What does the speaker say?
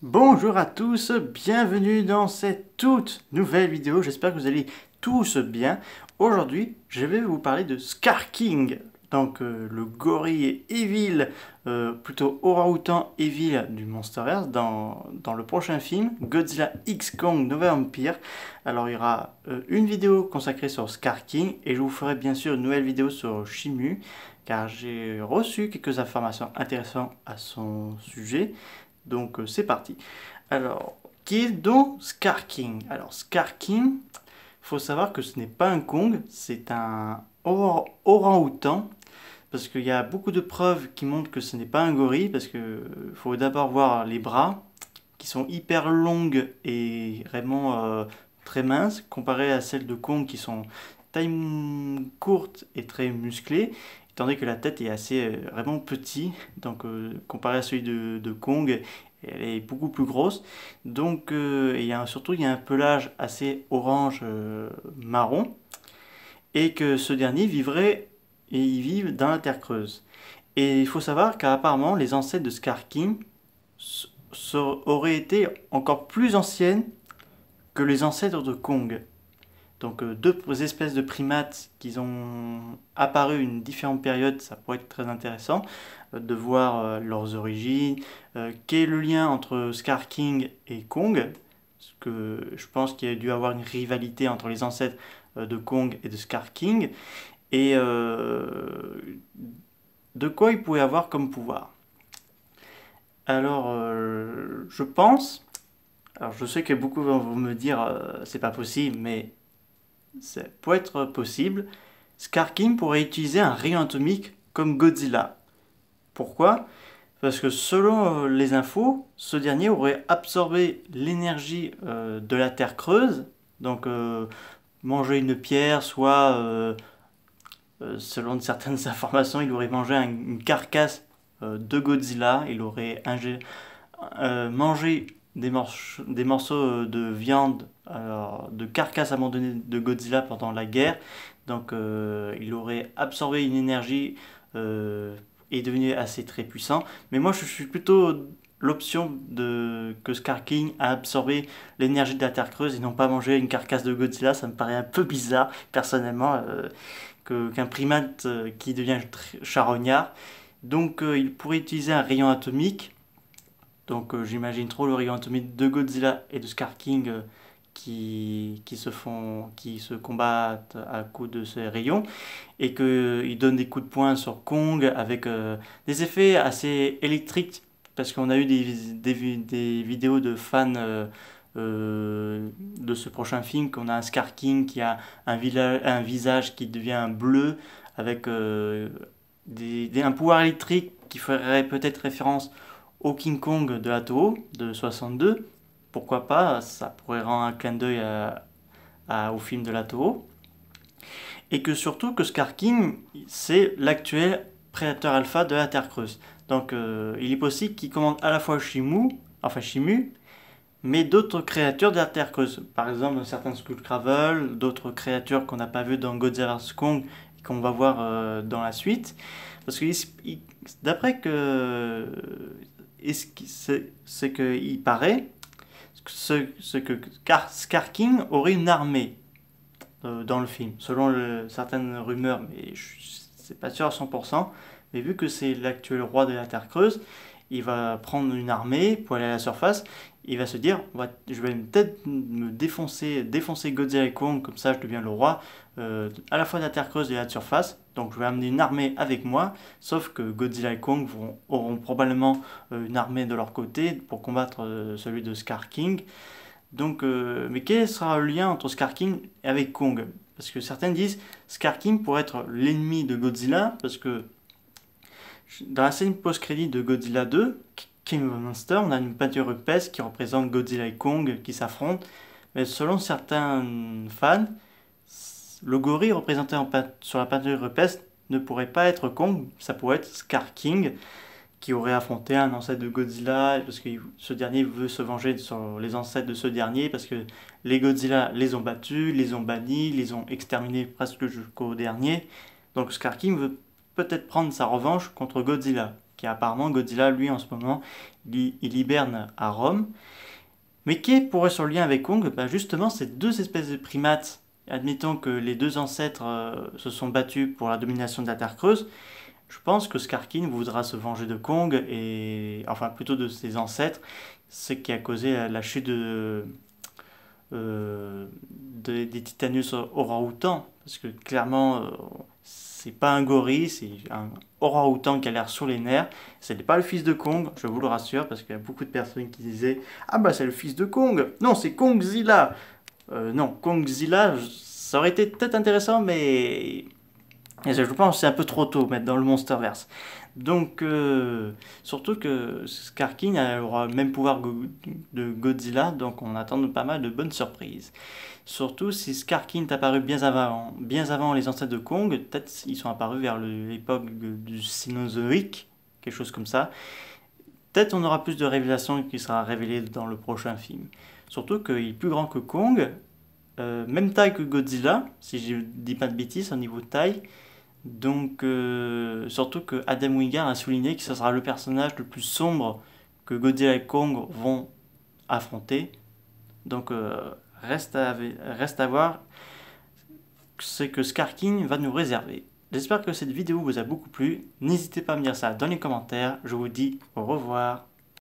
Bonjour à tous, bienvenue dans cette toute nouvelle vidéo, j'espère que vous allez tous bien. Aujourd'hui, je vais vous parler de Scar King, donc le gorille Evil, plutôt orang-outan Evil du Monsterverse dans le prochain film, Godzilla X Kong Nova Empire. Alors il y aura une vidéo consacrée sur Scar King et je vous ferai bien sûr une nouvelle vidéo sur Shimu, car j'ai reçu quelques informations intéressantes à son sujet. Donc c'est parti. Alors, qui est donc Scar King? Alors Scar King, il faut savoir que ce n'est pas un Kong, c'est un orang-outan. Parce qu'il y a beaucoup de preuves qui montrent que ce n'est pas un gorille, parce que faut d'abord voir les bras, qui sont hyper longues et vraiment très minces, comparées à celles de Kong qui sont taille courte et très musclées, tandis que la tête est assez vraiment petite, donc comparé à celui de Kong, elle est beaucoup plus grosse. Donc surtout il y a un pelage assez orange marron, et que ce dernier vivrait et ils vivent dans la terre creuse. Et il faut savoir qu'apparemment les ancêtres de Scar King auraient été encore plus anciennes que les ancêtres de Kong. Donc deux espèces de primates qui ont apparu à une différente période, ça pourrait être très intéressant de voir leurs origines, quel est le lien entre Scar King et Kong, parce que je pense qu'il y a dû avoir une rivalité entre les ancêtres de Kong et de Scar King, et de quoi il pouvait avoir comme pouvoir. Alors je pense, alors je sais que beaucoup vont me dire c'est pas possible, mais ça peut être possible. Scar King pourrait utiliser un rayon atomique comme Godzilla. Pourquoi? Parce que selon les infos, ce dernier aurait absorbé l'énergie de la Terre creuse, donc manger une pierre, soit selon certaines informations, il aurait mangé une carcasse de Godzilla, il aurait mangé des morceaux de viande, alors, de carcasse abandonnée de Godzilla pendant la guerre. Donc il aurait absorbé une énergie et devenu assez très puissant. Mais moi je suis plutôt l'option de que Scar King a absorbé l'énergie de la Terre creuse et non pas mangé une carcasse de Godzilla. Ça me paraît un peu bizarre personnellement qu'un primate qui devient charognard. Donc il pourrait utiliser un rayon atomique. Donc j'imagine trop le rayon atomique de Godzilla et de Scar King qui se combattent à coups de ces rayons et qu'ils donnent des coups de poing sur Kong avec des effets assez électriques parce qu'on a eu des vidéos de fans de ce prochain film qu'on a un Scar King qui a un visage qui devient bleu avec un pouvoir électrique qui ferait peut-être référence au King Kong de la Toho de 62. Pourquoi pas, ça pourrait rendre un clin d'œil au film de la Toho. Et que surtout que Scar King, c'est l'actuel prédateur alpha de la Terre creuse. Donc il est possible qu'il commande à la fois Shimu, mais d'autres créatures de la Terre creuse. Par exemple, certains Skullcravel, d'autres créatures qu'on n'a pas vues dans Godzilla vs Kong et qu'on va voir dans la suite. Parce que d'après que c'est qu'il paraît que Scar King aurait une armée dans le film, selon certaines rumeurs, mais c'est pas sûr à 100%. Mais vu que c'est l'actuel roi de la Terre creuse, il va prendre une armée pour aller à la surface. Il va se dire, je vais peut-être me défoncer Godzilla et Kong, comme ça je deviens le roi à la fois de la Terre creuse et de la surface. Donc je vais amener une armée avec moi, sauf que Godzilla et Kong auront probablement une armée de leur côté pour combattre celui de Scar King. Donc, mais quel sera le lien entre Scar King et avec Kong? Parce que certains disent Scar King pourrait être l'ennemi de Godzilla, parce que dans la scène post-crédit de Godzilla 2, King of Monsters, on a une peinture rupestre qui représente Godzilla et Kong qui s'affrontent. Mais selon certains fans, le gorille représenté sur la peinture rupestre ne pourrait pas être Kong, ça pourrait être Scar King qui aurait affronté un ancêtre de Godzilla parce que ce dernier veut se venger sur les ancêtres de ce dernier parce que les Godzilla les ont battus, les ont bannis, les ont exterminés presque jusqu'au dernier. Donc Scar King veut peut-être prendre sa revanche contre Godzilla. qui est apparemment Godzilla, lui en ce moment, il hiberne à Rome. Mais quel pourrait son lien avec Kong? Bah justement, ces deux espèces de primates, admettons que les deux ancêtres se sont battus pour la domination de la Terre creuse, je pense que Skarkin voudra se venger de Kong, et enfin plutôt de ses ancêtres, ce qui a causé la chute des Titanius orang-outans, parce que clairement, c'est pas un gorille, c'est un orang-outan qui a l'air sur les nerfs. Ce n'est pas le fils de Kong, je vous le rassure, parce qu'il y a beaucoup de personnes qui disaient ah bah c'est le fils de Kong. Non, c'est Kongzilla. Non, Kongzilla, ça aurait été peut-être intéressant, mais je pense que c'est un peu trop tôt mettre dans le Monsterverse. Donc, surtout que Skarkin aura le même pouvoir de Godzilla, donc on attend pas mal de bonnes surprises. Surtout si Skarkin est apparu bien avant les ancêtres de Kong, peut-être ils sont apparus vers l'époque du Cénozoïque, quelque chose comme ça. Peut-être on aura plus de révélations qui sera révélée dans le prochain film. Surtout qu'il est plus grand que Kong, même taille que Godzilla, si je dis pas de bêtises au niveau de taille. Donc, surtout que Adam Wingard a souligné que ce sera le personnage le plus sombre que Godzilla et Kong vont affronter. Donc, reste à voir ce que Skarkin va nous réserver. J'espère que cette vidéo vous a beaucoup plu. N'hésitez pas à me dire ça dans les commentaires. Je vous dis au revoir.